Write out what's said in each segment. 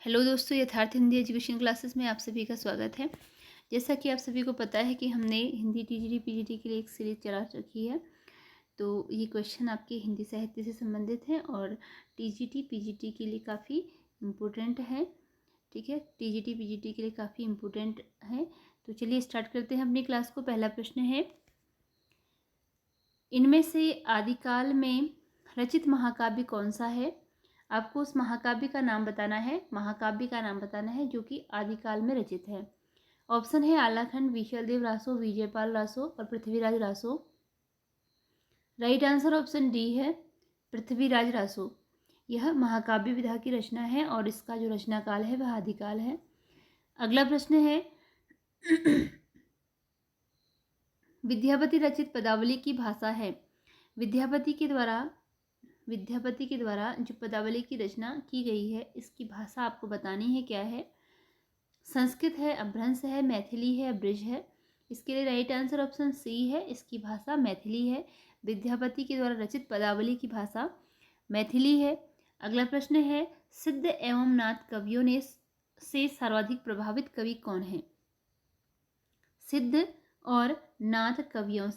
Hello दोस्तों, यथार्थ Hindi education classes में आप सभी का स्वागत है। जैसा कि आप सभी को पता है कि हमने हिंदी टीजीटी पीजीटी के लिए एक सीरीज चला रखी है। तो ये क्वेश्चन आपके हिंदी साहित्य से संबंधित है और टीजीटी पीजीटी के लिए काफ़ी इम्पोर्टेंट है। ठीक है, टीजीटी पीजीटी के लिए काफ़ी इम्पोर्टेंट है। तो चलिए स्टार्ट करते हैं अपनी क्लास को। पहला प्रश्न है, इनमें से आदिकाल में रचित महाकाव्य कौन सा है? आपको उस महाकाव्य का नाम बताना है, महाकाव्य का नाम बताना है जो कि आदिकाल में रचित है। ऑप्शन है आलाखंड, विशलदेव रासो, विजयपाल रासो और Prithviraj Raso. Right answer option D है, पृथ्वीराज रासो। यह महाकाव्य विधा की रचना है और इसका जो रचना काल है वह आदिकाल है। अगला प्रश्न है, विद्यापति रचित पदावली की भाषा है। विद्यापति के द्वारा जो पदावली की रचना की गई है इसकी भाषा आपको बतानी है क्या है। संस्कृत है, अपभ्रंश है, मैथिली है, ब्रिज है। इसके लिए राइट आंसर ऑप्शन सी है, इसकी भाषा मैथिली है। विद्यापति के द्वारा रचित पदावली की भाषा मैथिली है। अगला प्रश्न है, सिद्ध एवं नाथ कवियों से सर्वाधिक प्रभावित कवि कौन है? सिद्ध और नाथ कवियों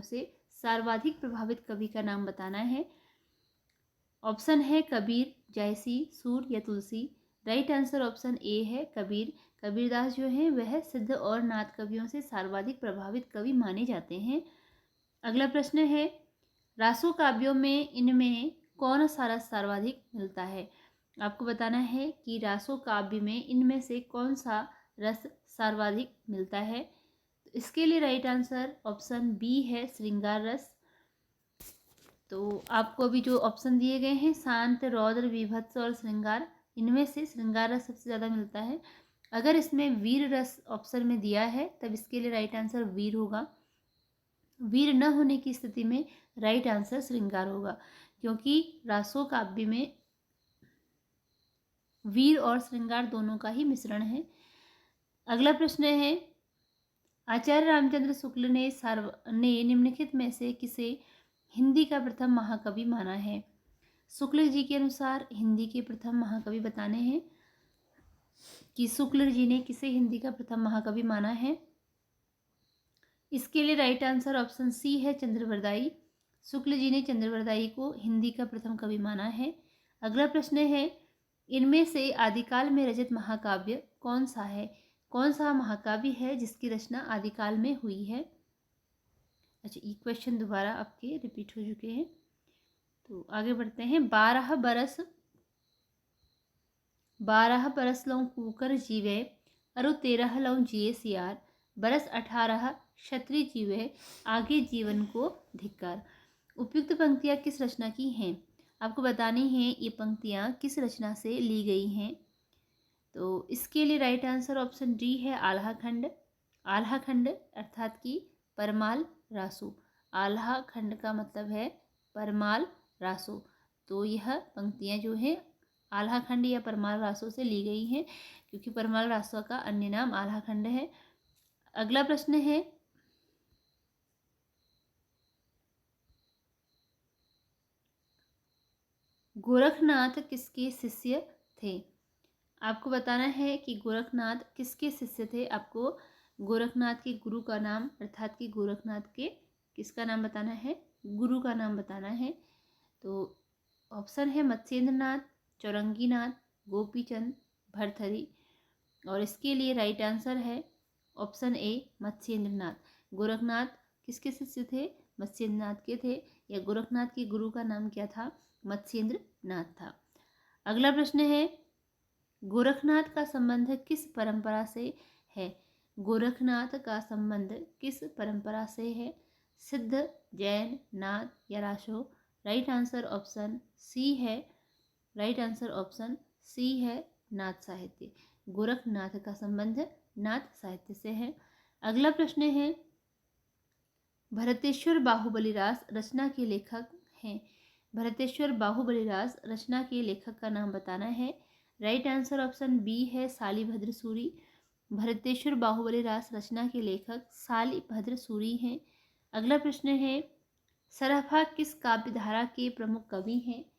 से सर्वाधिक प्रभावित कवि का नाम बताना है। ऑप्शन है कबीर, जायसी, सूर या तुलसी। राइट आंसर ऑप्शन ए है कबीर। कबीरदास जो हैं वह सिद्ध और नाथ कवियों से सर्वाधिक प्रभावित कवि माने जाते हैं। अगला प्रश्न है, रासो काव्यों में इनमें कौन सा रस सर्वाधिक मिलता है? आपको बताना है कि रासो काव्य में इनमें से कौन सा रस सर्वाधिक मिलता है। तो इसके लिए राइट आंसर ऑप्शन बी है, श्रृंगार रस। तो आपको अभी जो ऑप्शन दिए गए हैं, शांत, रौद्र, वीभत्स और श्रृंगार, इनमें से श्रृंगार रस सबसे ज़्यादा मिलता है। अगर इसमें वीर रस ऑप्शन में दिया है तब इसके लिए राइट आंसर वीर होगा। वीर न होने की स्थिति में राइट आंसर श्रृंगार होगा, क्योंकि रासो काव्य में वीर और श्रृंगार दोनों का ही मिश्रण है। अगला प्रश्न है, आचार्य रामचंद्र शुक्ल ने निम्नलिखित में से किसे हिंदी का प्रथम महाकवि माना है? शुक्ल जी के अनुसार हिंदी के प्रथम महाकवि बताने हैं कि शुक्ल जी ने किसे हिंदी का प्रथम महाकवि माना है। इसके लिए राइट आंसर ऑप्शन सी है, चंद्रवरदाई। शुक्ल जी ने चंद्रवरदाई को हिंदी का प्रथम कवि माना है। अगला प्रश्न है, इनमें से आदिकाल में रचित महाकाव्य कौन सा है? कौन सा महाकाव्य है जिसकी रचना आदिकाल में हुई है? अच्छा, ये क्वेश्चन दोबारा आपके रिपीट हो चुके हैं, तो आगे बढ़ते हैं। 12 बरस लौं कूकर जीवे, अरु 13 लौं जिए सियार, बरस 18 क्षत्रिय जीवे, आगे जीवन को धिक्कार। उपयुक्त पंक्तियाँ किस रचना की हैं? आपको बतानी है ये पंक्तियाँ किस रचना से ली गई हैं। तो इसके लिए राइट आंसर ऑप्शन डी है, आल्हा खंड। आल्हा खंड अर्थात कि परमाल रासो। आल्हा खंड का मतलब है परमाल रासो। तो यह पंक्तियाँ जो है आल्हा खंड या परमाल रासो से ली गई हैं, क्योंकि परमाल रासो का अन्य नाम आल्हा खंड है। अगला प्रश्न है, गोरखनाथ किसके शिष्य थे? आपको बताना है कि गोरखनाथ किसके शिष्य थे। आपको गोरखनाथ के गुरु का नाम अर्थात कि गोरखनाथ के किसका नाम बताना है, गुरु का नाम बताना है। तो ऑप्शन है मत्स्येंद्रनाथ, चौरंगीनाथ, गोपीचंद, भरथरी। और इसके लिए राइट आंसर है ऑप्शन ए, मत्स्येंद्रनाथ। गोरखनाथ किसके शिष्य थे? मत्स्येंद्रनाथ के थे, या गोरखनाथ के गुरु का नाम क्या था? मत्स्येंद्रनाथ था। अगला प्रश्न है, गोरखनाथ का संबंध किस परंपरा से है? गोरखनाथ का संबंध किस परंपरा से है? सिद्ध, जैन, नाथ या Raso. Right answer option c है, राइट आंसर ऑप्शन सी है, नाथ साहित्य। गोरखनाथ का संबंध नाथ साहित्य से है। अगला प्रश्न है, भरतेश्वर बाहुबलीरास रचना के लेखक हैं। भरतेश्वर बाहुबलीरास रचना के लेखक का नाम बताना है। राइट आंसर ऑप्शन बी है, शालिभद्र सूरी। भरतेश्वर बाहुबलीरास रचना के लेखक शालिभद्र सूरी हैं। अगला प्रश्न है, सरहपा किस काव्य धारा के प्रमुख कवि हैं?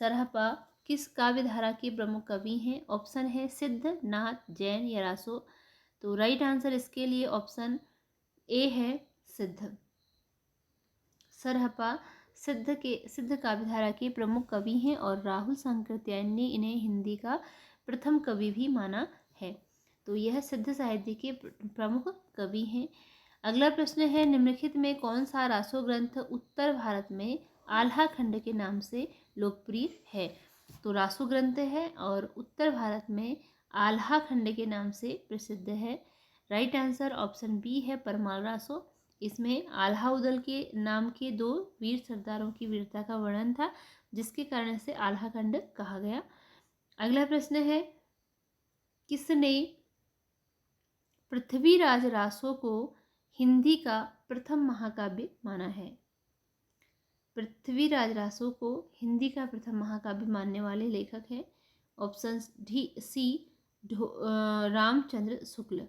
सरहपा किस काव्य धारा के प्रमुख कवि हैं? ऑप्शन है सिद्ध, नाथ, जैन या रासो। तो राइट आंसर इसके लिए ऑप्शन ए है सिद्ध। सरहपा सिद्ध काव्यधारा के प्रमुख कवि हैं और राहुल सांकृत्यायन ने इन्हें हिंदी का प्रथम कवि भी माना है। तो यह सिद्ध साहित्य के प्रमुख कवि हैं। अगला प्रश्न है, निम्नलिखित में कौन सा रासो ग्रंथ उत्तर भारत में आल्हा खंड के नाम से लोकप्रिय है? तो रासो ग्रंथ है और उत्तर भारत में आल्हा खंड के नाम से प्रसिद्ध है। राइट आंसर ऑप्शन बी है परमाल रासो। इसमें आल्हा उदल के नाम के 2 वीर सरदारों की वीरता का वर्णन था, जिसके कारण से आल्हा खंड कहा गया। अगला प्रश्न है, किसने पृथ्वीराज रासो को हिंदी का प्रथम महाकाव्य माना है? पृथ्वीराज रासो को हिंदी का प्रथम महाकाव्य मानने वाले लेखक हैं। Option C Ramchandra Shukla.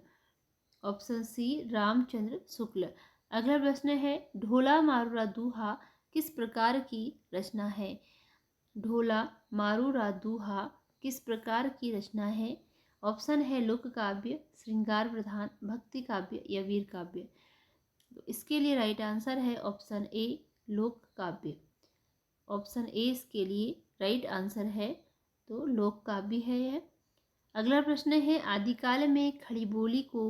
Option C Ramchandra Shukla. अगला प्रश्न है, ढोला मारूरा दूहा किस प्रकार की रचना है? ढोला मारूरा दूहा किस प्रकार की रचना है? ऑप्शन है लोक काव्य, श्रृंगार प्रधान, भक्ति काव्य या वीर काव्य। तो इसके लिए राइट आंसर है ऑप्शन ए लोक काव्य। ऑप्शन ए इसके लिए राइट आंसर है, तो लोक काव्य है यह। अगला प्रश्न है, आदिकाल में खड़ी बोली को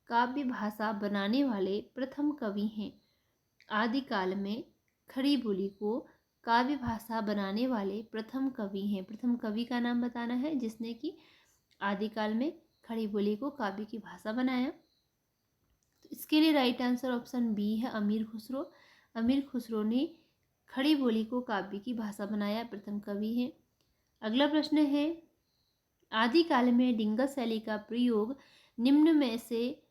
काव्य भाषा बनाने वाले प्रथम कवि हैं? आदिकाल में खड़ी बोली को काव्य भाषा बनाने वाले प्रथम कवि हैं। प्रथम कवि का नाम बताना है जिसने कि आदिकाल में खड़ी बोली को काव्य की भाषा बनाया। तो इसके लिए राइट आंसर ऑप्शन बी है अमीर खुसरो। अमीर खुसरो ने खड़ी बोली को काव्य की भाषा बनाया, प्रथम कवि हैं। अगला प्रश्न है, आदिकाल में डिंगल शैली का प्रयोग निम्न में से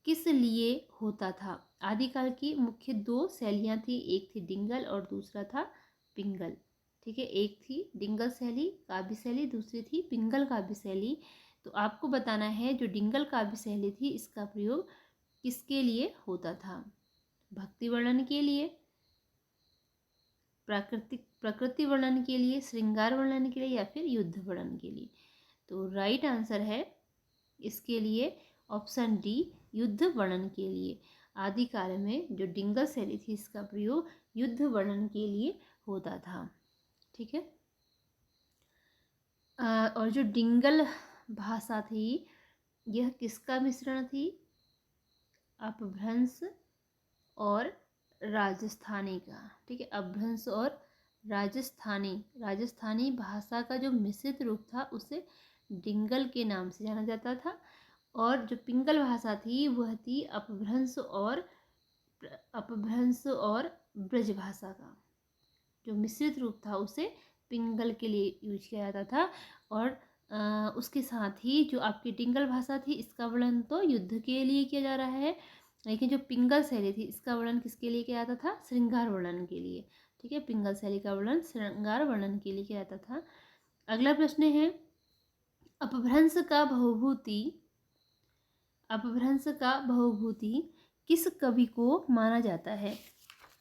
किस लिए होता था? आदिकाल की मुख्य 2 शैलियाँ थी, एक थी डिंगल और दूसरा था पिंगल। ठीक है, एक थी डिंगल शैली काव्य शैली, दूसरी थी पिंगल काव्य शैली। तो आपको बताना है जो डिंगल काव्य शैली थी इसका प्रयोग किसके लिए होता था? भक्ति वर्णन के लिए, प्रकृति वर्णन के लिए, श्रृंगार वर्णन के लिए या फिर युद्ध वर्णन के लिए। तो राइट आंसर है इसके लिए ऑप्शन डी युद्ध वर्णन के लिए। आदिकाल में जो डिंगल शैली थी इसका प्रयोग युद्ध वर्णन के लिए होता था। ठीक है, और जो डिंगल भाषा थी यह किसका मिश्रण थी? अपभ्रंश और राजस्थानी का। ठीक है, अपभ्रंश और राजस्थानी भाषा का जो मिश्रित रूप था उसे डिंगल के नाम से जाना जाता था। और जो पिंगल भाषा थी वह थी अपभ्रंश और ब्रज भाषा का जो मिश्रित रूप था उसे पिंगल के लिए यूज किया जाता था। और उसके साथ ही जो आपकी डिंगल भाषा थी इसका वर्णन तो युद्ध के लिए किया जा रहा है, लेकिन जो पिंगल शैली थी इसका वर्णन किसके लिए किया जाता था? श्रृंगार वर्णन के लिए। ठीक है, पिंगल शैली का वर्णन श्रृंगार वर्णन के लिए किया जाता था। अगला प्रश्न है, अपभ्रंश का बहुभूति किस कवि को माना जाता है?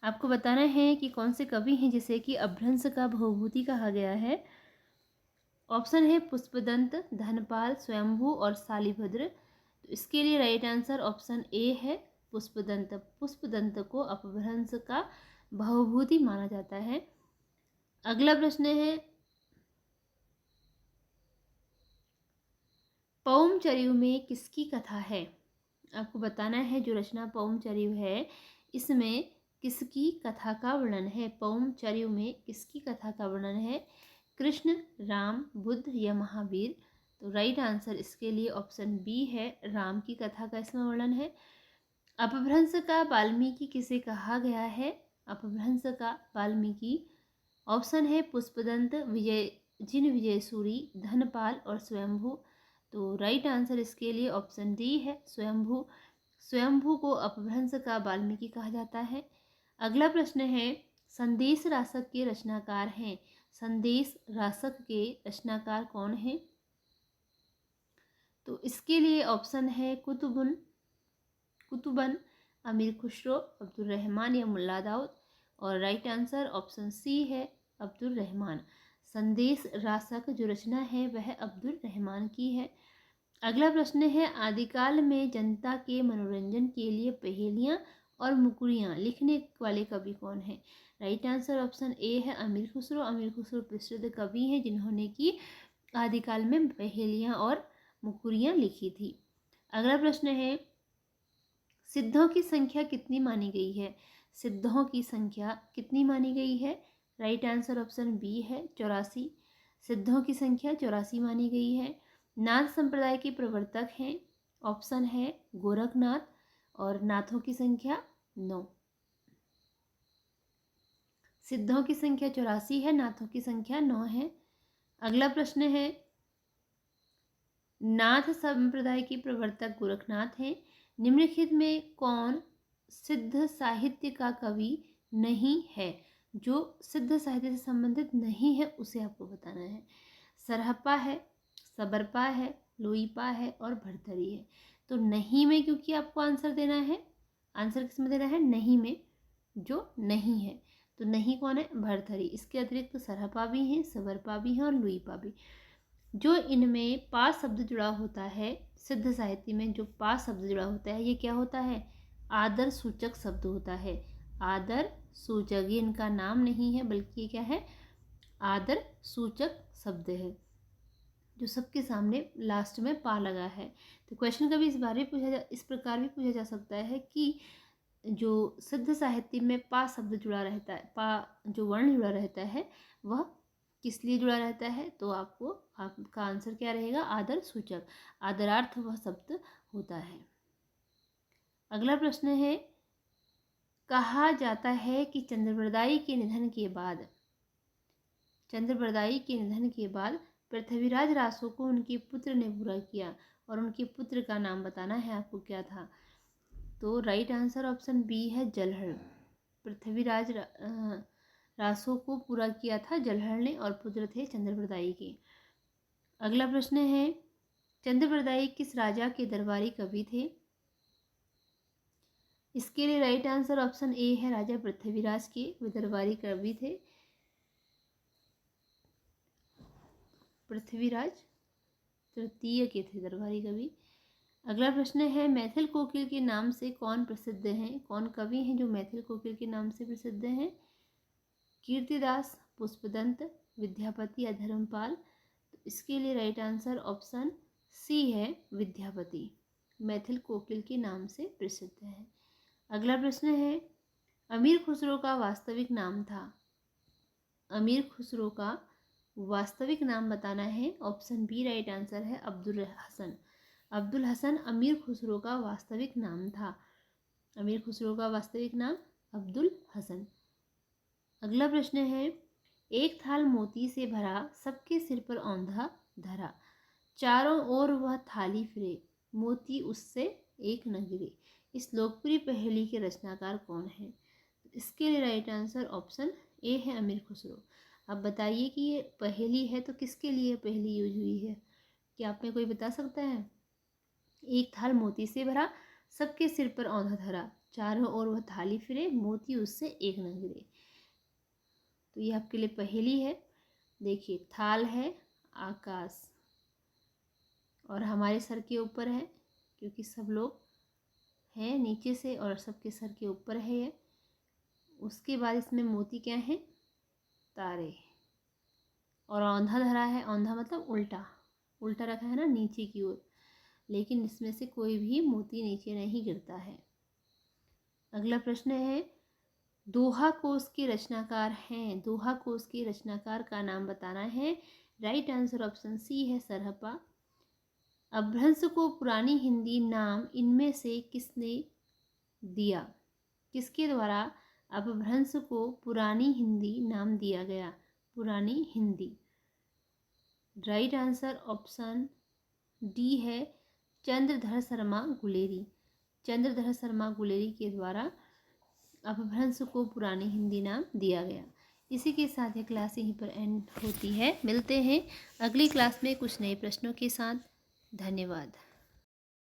आपको बताना है कि कौन से कवि हैं जिसे कि अपभ्रंश का बहुभूति कहा गया है। ऑप्शन है पुष्पदंत, धनपाल, स्वयंभू और शालिभद्र। तो इसके लिए राइट आंसर ऑप्शन ए है पुष्पदंत। पुष्पदंत को अपभ्रंश का बहुभूति माना जाता है। अगला प्रश्न है, पौमचर्यु में किसकी कथा है? आपको बताना है जो रचना पौमचर्यु है इसमें किसकी कथा का वर्णन है? पौमचर्यु में किसकी कथा का वर्णन है? कृष्ण, राम, बुद्ध या महावीर। तो राइट आंसर इसके लिए ऑप्शन बी है राम की कथा का इसमें वर्णन है। अपभ्रंश का वाल्मीकि किसे कहा गया है? अपभ्रंश का वाल्मीकि ऑप्शन है पुष्पदंत, विजयसूरी, धनपाल और स्वयंभू। तो राइट आंसर इसके लिए ऑप्शन डी है स्वयंभू। स्वयंभू को अपभ्रंश का वाल्मीकि कहा जाता है। अगला प्रश्न है, संदेश रासक के रचनाकार हैं। संदेश रासक के रचनाकार कौन हैं? तो इसके लिए ऑप्शन है कुतुबन, अमीर खुसरो, अब्दुल रहमान या मुल्ला दाऊद। और राइट आंसर ऑप्शन सी है अब्दुल रहमान। संदेश रासक जो रचना है वह अब्दुल रहमान की है। अगला प्रश्न है, आदिकाल में जनता के मनोरंजन के लिए पहेलियां और मुकुरियां लिखने वाले कवि कौन है? राइट आंसर ऑप्शन ए है अमीर खुसरो। अमीर खुसरो प्रसिद्ध कवि हैं जिन्होंने कि आदिकाल में पहेलियां और मुकुरियां लिखी थी। अगला प्रश्न है, सिद्धों की संख्या कितनी मानी गई है? सिद्धों की संख्या कितनी मानी गई है? राइट आंसर ऑप्शन बी है 84। सिद्धों की संख्या 84 मानी गई है। नाथ संप्रदाय के प्रवर्तक हैं, ऑप्शन है गोरखनाथ, और नाथों की संख्या 9। सिद्धों की संख्या 84 है, नाथों की संख्या 9 है। अगला प्रश्न है, नाथ संप्रदाय के प्रवर्तक गोरखनाथ हैं। निम्नलिखित में कौन सिद्ध साहित्य का कवि नहीं है? जो सिद्ध साहित्य से संबंधित नहीं है उसे आपको बताना है। सरहप्पा है, सबरपा है, लोईपा है और भरथरी है। तो नहीं में क्योंकि आपको आंसर देना है, आंसर किस में देना है? नहीं में, जो नहीं है। तो नहीं कौन है? भरथरी। इसके अतिरिक्त सरहप्पा भी हैं, सबरपा भी हैं और लुईपा भी। जो इनमें पा शब्द जुड़ा होता है, सिद्ध साहित्य में जो पा शब्द जुड़ा होता है, ये क्या होता है? आदर सूचक शब्द होता है। आदर सूचक, ये इनका नाम नहीं है बल्कि ये क्या है? आदर सूचक शब्द है जो सबके सामने लास्ट में पा लगा है। तो क्वेश्चन कभी इस प्रकार भी पूछा जा सकता है कि जो सिद्ध साहित्य में पा शब्द जुड़ा रहता है, पा जो वर्ण जुड़ा रहता है वह किस लिए जुड़ा रहता है? तो आपका आंसर क्या रहेगा? आदर सूचक, आदरार्थ वह शब्द होता है। अगला प्रश्न है, कहा जाता है कि चंद्रबरदाई के निधन के बाद पृथ्वीराज रासो को उनके पुत्र ने बुरा किया, और उनके पुत्र का नाम बताना है आपको, क्या था? तो राइट आंसर ऑप्शन बी है जलहल। पृथ्वीराज रासो को पूरा किया था जलहल ने, और पुत्र थे चंद्रबरदाई के। अगला प्रश्न है, चंद्रबरदाई किस राजा के दरबारी कवि थे? इसके लिए राइट आंसर ऑप्शन ए है राजा पृथ्वीराज के, वे दरबारी कवि थे। पृथ्वीराज तृतीय के थे दरबारी कवि। अगला प्रश्न है, मैथिल कोकिल के नाम से कौन प्रसिद्ध हैं? कौन कवि हैं जो मैथिल कोकिल के नाम से प्रसिद्ध हैं? कीर्तिदास, पुष्पदंत, विद्यापति या धर्मपाल? तो इसके लिए राइट आंसर ऑप्शन सी है विद्यापति, मैथिल कोकिल के नाम से प्रसिद्ध है। अगला प्रश्न है, अमीर खुसरो का वास्तविक नाम था? अमीर खुसरो का वास्तविक नाम बताना है। ऑप्शन बी राइट आंसर है अब्दुल हसन। अब्दुल हसन अमीर खुसरो का वास्तविक नाम था। अमीर खुसरो का वास्तविक नाम अब्दुल हसन। अगला प्रश्न है, एक थाल मोती से भरा, सबके सिर पर औंधा धरा, चारों ओर वह थाली फिरे, मोती उससे एक न गिरे। इस लोकप्रिय पहेली के रचनाकार कौन है? इसके लिए राइट आंसर ऑप्शन ए है अमीर खुसरो। अब बताइए कि ये पहेली है तो किसके लिए पहेली यूज हुई है? क्या आप में कोई बता सकता है? एक थाल मोती से भरा, सबके सिर पर औंधा धरा, चारों ओर वह थाली फिरे, मोती उससे एक न गिरे। तो ये आपके लिए पहेली है। देखिए, थाल है आकाश और हमारे सर के ऊपर है, क्योंकि सब लोग हैं नीचे से और सबके सर के ऊपर है ये। उसके बाद इसमें मोती क्या है? तारे। और औंधा धरा है, औंधा मतलब उल्टा, उल्टा रखा है ना नीचे की ओर, लेकिन इसमें से कोई भी मोती नीचे नहीं गिरता है। अगला प्रश्न है, दोहा कोश के रचनाकार हैं, दोहा कोश के रचनाकार का नाम बताना है। राइट आंसर ऑप्शन सी है सरहप्पा। अपभ्रंश को पुरानी हिंदी नाम इनमें से किसने दिया? किसके द्वारा अपभ्रंश को पुरानी हिंदी नाम दिया गया? पुरानी Hindi. Right answer option D है चंद्रधर शर्मा गुलेरी। चंद्रधर शर्मा गुलेरी के द्वारा अपभ्रंश को पुरानी हिंदी नाम दिया गया। इसी के साथ ये क्लास यहीं पर एंड होती है। मिलते हैं अगली क्लास में कुछ नए प्रश्नों के साथ। धन्यवाद।